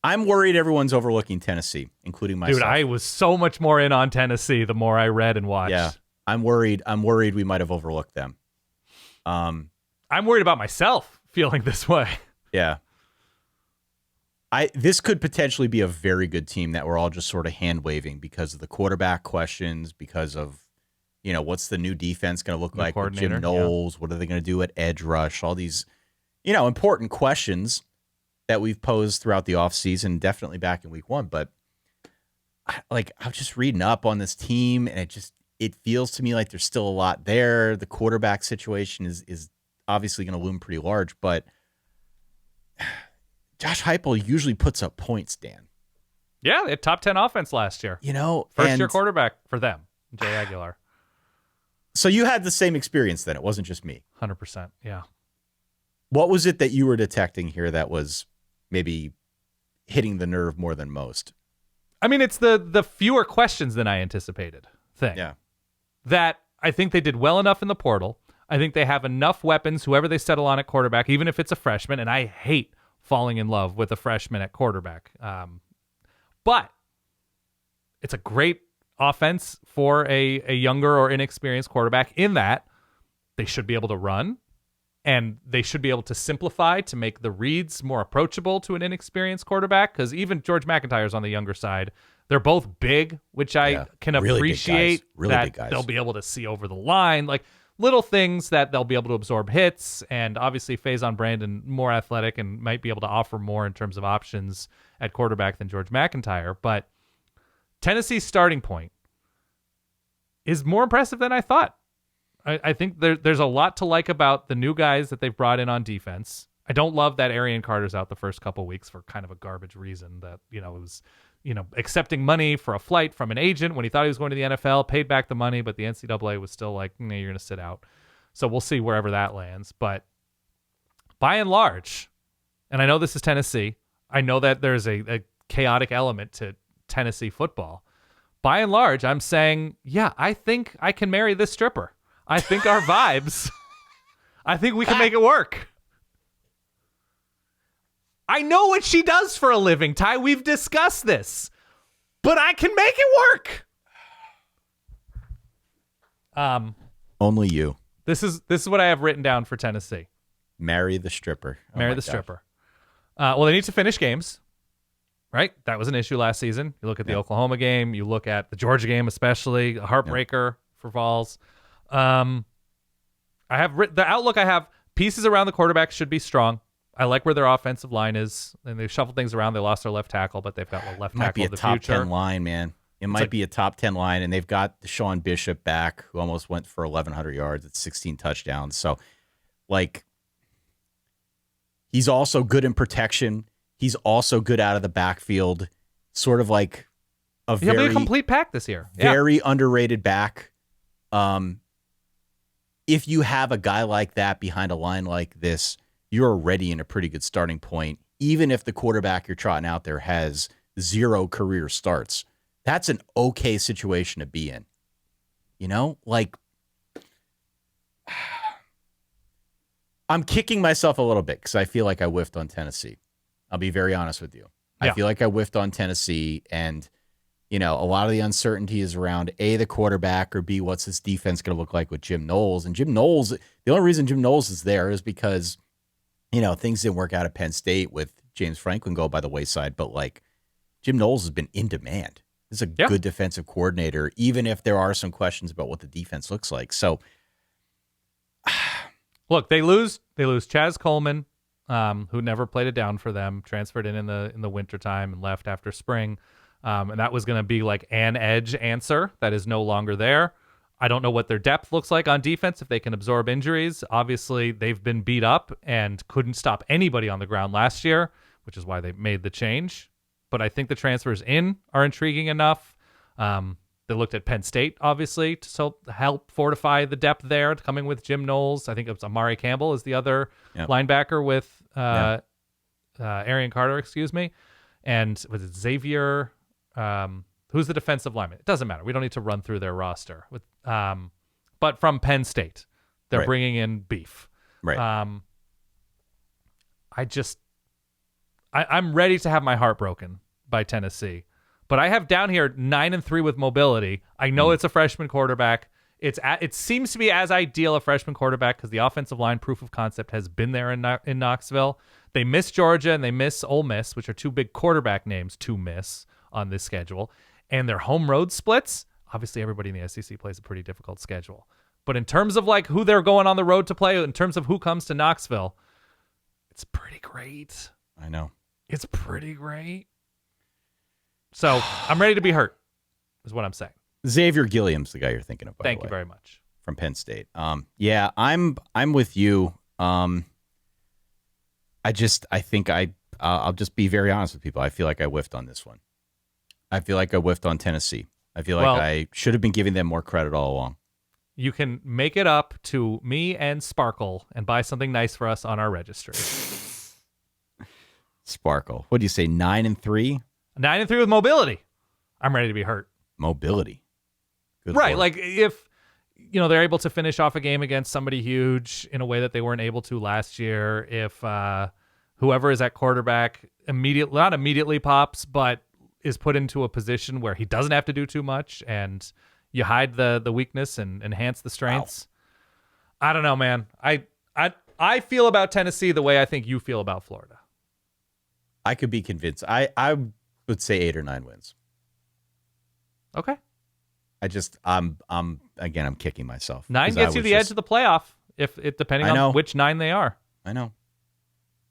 I'm worried everyone's overlooking Tennessee, including myself. Dude, I was so much more in on Tennessee the more I read and watched. Yeah, I'm worried we might have overlooked them. I'm worried about myself feeling this way. Yeah. This could potentially be a very good team that we're all just sort of hand waving because of the quarterback questions, because of, what's the new defense going to look like with Jim Knowles? Yeah. What are they going to do at edge rush? All these, important questions that we've posed throughout the offseason, definitely back in week 1. But I was just reading up on this team, and it feels to me like there's still a lot there. The quarterback situation is obviously going to loom pretty large, but Josh Heupel usually puts up points, Dan. Yeah, they had top 10 offense last year. First-year quarterback for them, Jay Aguilar. So you had the same experience then. It wasn't just me. 100%, yeah. What was it that you were detecting here that was maybe hitting the nerve more than most? I mean, it's the fewer questions than I anticipated thing. Yeah. That I think they did well enough in the portal. I think they have enough weapons, whoever they settle on at quarterback, even if it's a freshman, and I hate falling in love with a freshman at quarterback. But it's a great offense for a younger or inexperienced quarterback in that they should be able to run, and they should be able to simplify to make the reads more approachable to an inexperienced quarterback, because even George McIntyre's on the younger side. They're both big, which I can appreciate. Really that big guys. They'll be able to see over the line. Like, little things that they'll be able to absorb hits, and obviously Faizon Brandon more athletic and might be able to offer more in terms of options at quarterback than George McIntyre. But Tennessee's starting point is more impressive than I thought. I think there's a lot to like about the new guys that they've brought in on defense. I don't love that Arian Carter's out the first couple weeks for kind of a garbage reason that, it was, accepting money for a flight from an agent when he thought he was going to the NFL, paid back the money, but the NCAA was still like, you're going to sit out. So we'll see wherever that lands. But by and large, and I know this is Tennessee, I know that there's a chaotic element to Tennessee football. By and large, I'm saying, yeah, I think I can marry this stripper. I think our vibes, I think we can make it work. I know what she does for a living, Ty. We've discussed this, but I can make it work. Only you. This is what I have written down for Tennessee. Marry the stripper. Marry the stripper. Well, they need to finish games, right? That was an issue last season. You look at the Oklahoma game. You look at the Georgia game, especially a heartbreaker for Vols. I have the outlook. I have pieces around the quarterback should be strong. I like where their offensive line is, and they've shuffled things around. They lost their left tackle, but they've got a left tackle of the future. Might be a top 10 line, man. It might be a top 10 line, and they've got DeSean Bishop back, who almost went for 1,100 yards at 16 touchdowns. So, he's also good in protection. He's also good out of the backfield. Sort of like He'll be a complete pack this year. Very underrated back. If you have a guy like that behind a line like this, you're already in a pretty good starting point, even if the quarterback you're trotting out there has 0 career starts. That's an okay situation to be in. I'm kicking myself a little bit because I feel like I whiffed on Tennessee. I'll be very honest with you. Yeah. I feel like I whiffed on Tennessee, and a lot of the uncertainty is around A, the quarterback, or B, what's this defense going to look like with Jim Knowles. And Jim Knowles, the only reason Jim Knowles is there is because things didn't work out at Penn State with James Franklin go by the wayside, but Jim Knowles has been in demand. He's a good defensive coordinator, even if there are some questions about what the defense looks like. So, look, they lose Chaz Coleman, who never played it down for them, transferred in the wintertime and left after spring. And that was going to be like an edge answer that is no longer there. I don't know what their depth looks like on defense, if they can absorb injuries. Obviously, they've been beat up and couldn't stop anybody on the ground last year, which is why they made the change. But I think the transfers in are intriguing enough. They looked at Penn State, obviously, to help fortify the depth there, coming with Jim Knowles. I think it was Amari Campbell is the other linebacker with Arian Carter, and was it Xavier? Who's the defensive lineman? It doesn't matter. We don't need to run through their roster. But from Penn State, they're bringing in beef. Right. I'm ready to have my heart broken by Tennessee. But I have down here 9-3 with mobility. I know it's a freshman quarterback. It seems to be as ideal a freshman quarterback because the offensive line proof of concept has been there in Knoxville. They miss Georgia and they miss Ole Miss, which are two big quarterback names to miss on this schedule. And their home road splits, obviously everybody in the SEC plays a pretty difficult schedule. But in terms of like who they're going on the road to play, in terms of who comes to Knoxville, it's pretty great. I know. It's pretty great. So I'm ready to be hurt, is what I'm saying. Xavier Gilliam's the guy you're thinking of. Thank you very much. From Penn State. Yeah, I'm with you. I'll just be very honest with people. I feel like I whiffed on this one. I feel like I whiffed on Tennessee. I feel like I should have been giving them more credit all along. You can make it up to me and Sparkle and buy something nice for us on our registry. Sparkle. What do you say, 9-3? 9-3 with mobility. I'm ready to be hurt. Mobility. Good right. Lord. Like if they're able to finish off a game against somebody huge in a way that they weren't able to last year, if whoever is at quarterback not immediately pops, but is put into a position where he doesn't have to do too much and you hide the weakness and enhance the strengths. Wow. I don't know, man. I feel about Tennessee the way I think you feel about Florida. I could be convinced. I would say 8 or 9 wins. Okay. I'm kicking myself. 9 gets you the edge of the playoff, depending on which 9 they are. I know.